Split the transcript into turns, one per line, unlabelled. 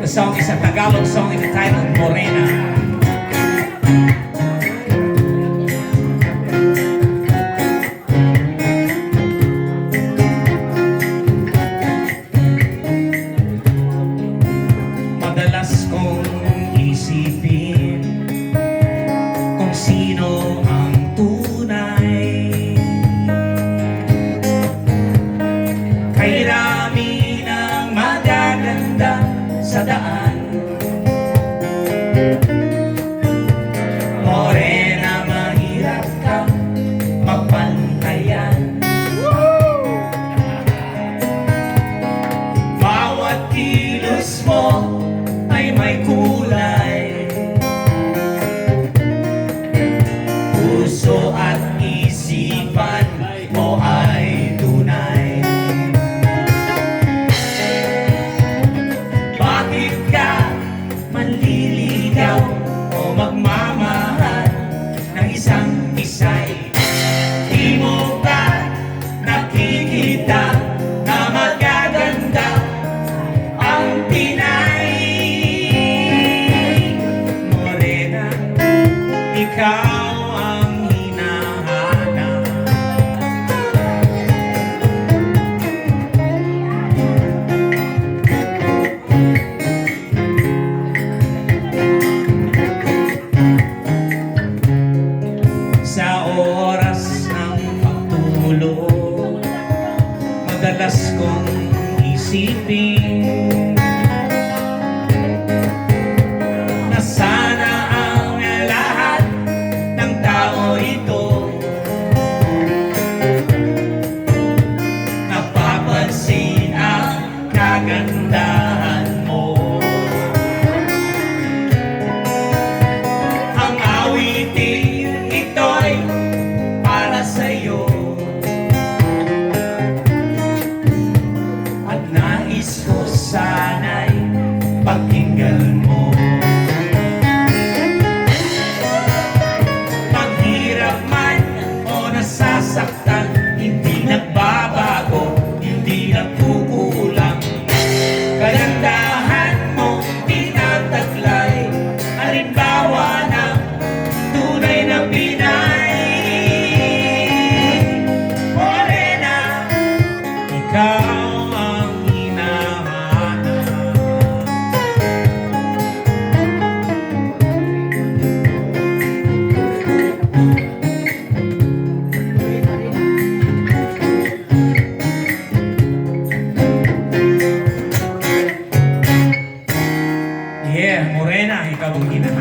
song is a Tagalog song entitled Morena. Madalas kong isipin kung sino ang tunay. Kay rami ng magaganda sa daan. Morena, mahirap kang mapantayan. Bawat kilos mo ay may kulay. Puso at isipan mo ay tunay. Bakit ka manliligaw o magmamahal ng isang isay? Di mo ba nakikita na magaganda ang Pinay? Morena, ikaw ang hinahanap. Sa oras ng pagtulog, madalas kong isipin na sana ang lahat ng tao ito napapansin ang kagandahan mo. Ang awitin ito'y para sa'yo at nais ko sana'y pakinggan mo. Maghirap man o nasasaktan, hindi nagbabago, hindi nagkukulang. Kagandahan mo tinataglay, halimbawa ng tunay na Pinay. Morena, ikaw ang hinahanap. Yeah, Morena, ikaw ang hinahanap.